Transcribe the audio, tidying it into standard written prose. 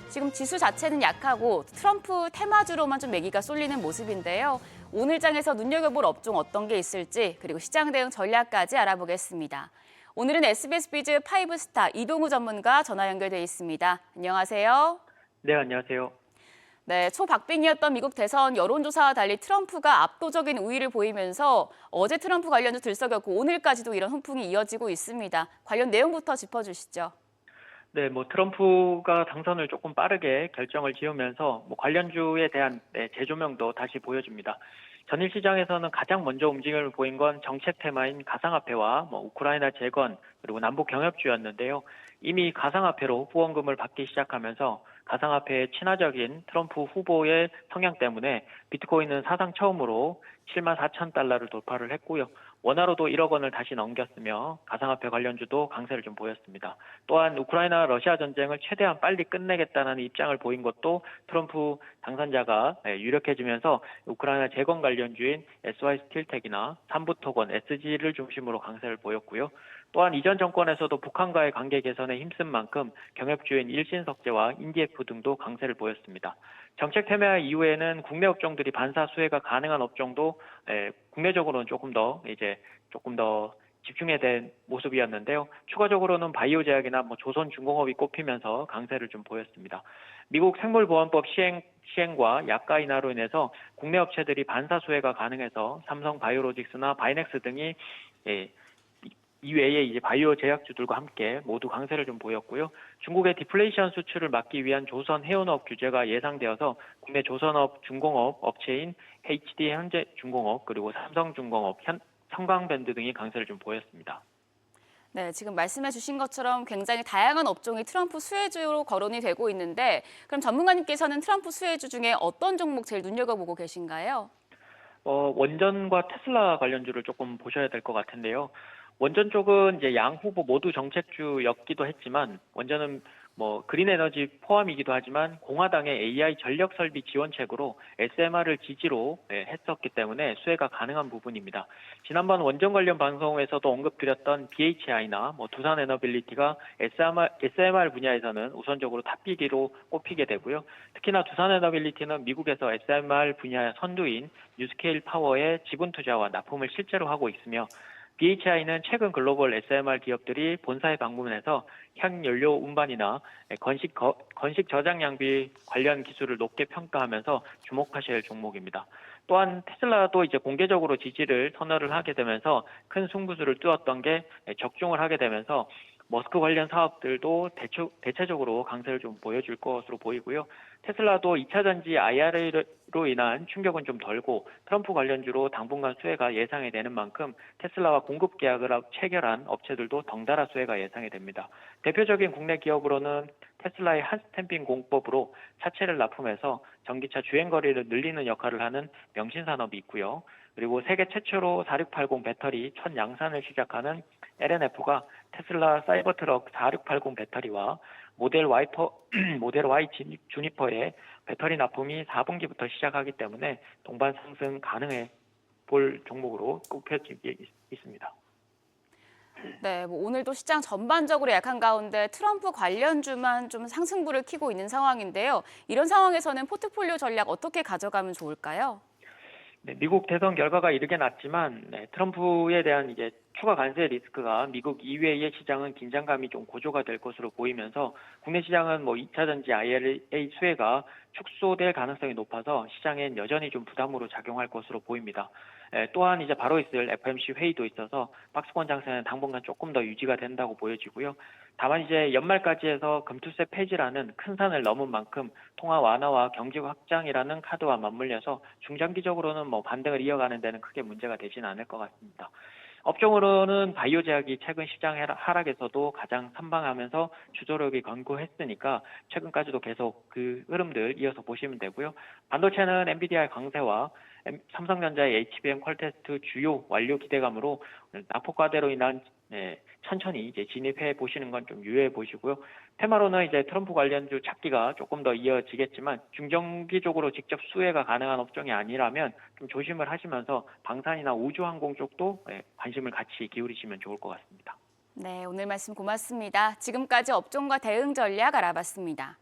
지금 지수 자체는 약하고 트럼프 테마주로만 좀 매기가 쏠리는 모습인데요. 오늘 장에서 눈여겨볼 업종 어떤 게 있을지 그리고 시장 대응 전략까지 알아보겠습니다. 오늘은 SBS 비즈 5스타 이동우 전문가 전화 연결돼 있습니다. 안녕하세요. 네, 안녕하세요. 네, 초박빙이었던 미국 대선 여론조사와 달리 트럼프가 압도적인 우위를 보이면서 어제 트럼프 관련주 들썩였고 오늘까지도 이런 훈풍이 이어지고 있습니다. 관련 내용부터 짚어주시죠. 네, 트럼프가 당선을 조금 빠르게 결정을 지으면서 관련주에 대한 재조명도 다시 보여줍니다. 전일 시장에서는 가장 먼저 움직임을 보인 건 정책 테마인 가상화폐와 우크라이나 재건 그리고 남북 경협주였는데요. 이미 가상화폐로 후원금을 받기 시작하면서 가상화폐의 친화적인 트럼프 후보의 성향 때문에 비트코인은 사상 처음으로 7만 4천 달러를 돌파를 했고요. 원화로도 1억 원을 다시 넘겼으며 가상화폐 관련주도 강세를 좀 보였습니다. 또한 우크라이나 러시아 전쟁을 최대한 빨리 끝내겠다는 입장을 보인 것도 트럼프 당선자가 유력해지면서 우크라이나 재건 관련주인 SY 스틸텍이나 삼부토건, SG를 중심으로 강세를 보였고요. 또한 이전 정권에서도 북한과의 관계 개선에 힘쓴 만큼 경협주인 일신석재와 인디에프 등도 강세를 보였습니다. 정책 테마 이후에는 국내 업종들이 반사 수혜가 가능한 업종도 국내적으로는 조금 더 집중해야 된 모습이었는데요. 추가적으로는 바이오 제약이나 조선중공업이 꼽히면서 강세를 좀 보였습니다. 미국 생물보안법 시행과 약가 인하로 인해서 국내 업체들이 반사 수혜가 가능해서 삼성 바이오로직스나 바이넥스 등이 이외에 이제 바이오 제약주들과 함께 모두 강세를 좀 보였고요. 중국의 디플레이션 수출을 막기 위한 조선 해운업 규제가 예상되어서 국내 조선업 중공업 업체인 HD 현재중공업 그리고 삼성중공업, 성강밴드 등이 강세를 좀 보였습니다. 네, 지금 말씀해 주신 것처럼 굉장히 다양한 업종이 트럼프 수혜주로 거론이 되고 있는데 그럼 전문가님께서는 트럼프 수혜주 중에 어떤 종목 제일 눈여겨보고 계신가요? 원전과 테슬라 관련주를 조금 보셔야 될 것 같은데요. 원전 쪽은 이제 양 후보 모두 정책주였기도 했지만 원전은 그린 에너지 포함이기도 하지만 공화당의 AI 전력 설비 지원책으로 SMR을 지지로 했었기 때문에 수혜가 가능한 부분입니다. 지난번 원전 관련 방송에서도 언급드렸던 BHI나 두산 에너빌리티가 SMR 분야에서는 우선적으로 탑픽으로 꼽히게 되고요. 특히나 두산 에너빌리티는 미국에서 SMR 분야 선두인 뉴스케일 파워의 지분 투자와 납품을 실제로 하고 있으며 BHI는 최근 글로벌 SMR 기업들이 본사에 방문해서 향연료 운반이나 건식 저장 양비 관련 기술을 높게 평가하면서 주목하셔야 할 종목입니다. 또한 테슬라도 이제 공개적으로 지지를 선언을 하게 되면서 큰 승부수를 띄웠던 게 적중을 하게 되면서 머스크 관련 사업들도 대체적으로 강세를 좀 보여줄 것으로 보이고요. 테슬라도 2차 전지 IRA로 인한 충격은 좀 덜고 트럼프 관련주로 당분간 수혜가 예상이 되는 만큼 테슬라와 공급 계약을 체결한 업체들도 덩달아 수혜가 예상이 됩니다. 대표적인 국내 기업으로는 테슬라의 한스탬핑 공법으로 차체를 납품해서 전기차 주행 거리를 늘리는 역할을 하는 명신산업이 있고요. 그리고 세계 최초로 4680 배터리 첫 양산을 시작하는 LNF가 테슬라 사이버트럭 4680 배터리와 모델 Y 주니퍼의 배터리 납품이 4분기부터 시작하기 때문에 동반 상승 가능해 볼 종목으로 꼽혀지고 있습니다. 네, 오늘도 시장 전반적으로 약한 가운데 트럼프 관련주만 좀 상승부를 켜고 있는 상황인데요. 이런 상황에서는 포트폴리오 전략 어떻게 가져가면 좋을까요? 네, 미국 대선 결과가 이르게 났지만 트럼프에 대한 이제 추가 관세 리스크가 미국 이외의 시장은 긴장감이 좀 고조가 될 것으로 보이면서 국내 시장은 2차 전지 IRA 수혜가 축소될 가능성이 높아서 시장엔 여전히 좀 부담으로 작용할 것으로 보입니다. 또한 이제 바로 있을 FOMC 회의도 있어서 박스권 장세는 당분간 조금 더 유지가 된다고 보여지고요. 다만 이제 연말까지 해서 금투세 폐지라는 큰 산을 넘은 만큼 통화 완화와 경제 확장이라는 카드와 맞물려서 중장기적으로는 반등을 이어가는 데는 크게 문제가 되지는 않을 것 같습니다. 업종으로는 바이오 제약이 최근 시장 하락에서도 가장 선방하면서 주도력이 견고했으니까 최근까지도 계속 그 흐름들 이어서 보시면 되고요. 반도체는 엔비디아의 강세와 삼성전자의 HBM 퀄테스트 주요 완료 기대감으로 낙폭과대로 인한 천천히 이제 진입해 보시는 건 좀 유의해 보시고요. 테마로는 이제 트럼프 관련주 찾기가 조금 더 이어지겠지만 중장기적으로 직접 수혜가 가능한 업종이 아니라면 좀 조심을 하시면서 방산이나 우주항공 쪽도 관심을 같이 기울이시면 좋을 것 같습니다. 네, 오늘 말씀 고맙습니다. 지금까지 업종과 대응 전략 알아봤습니다.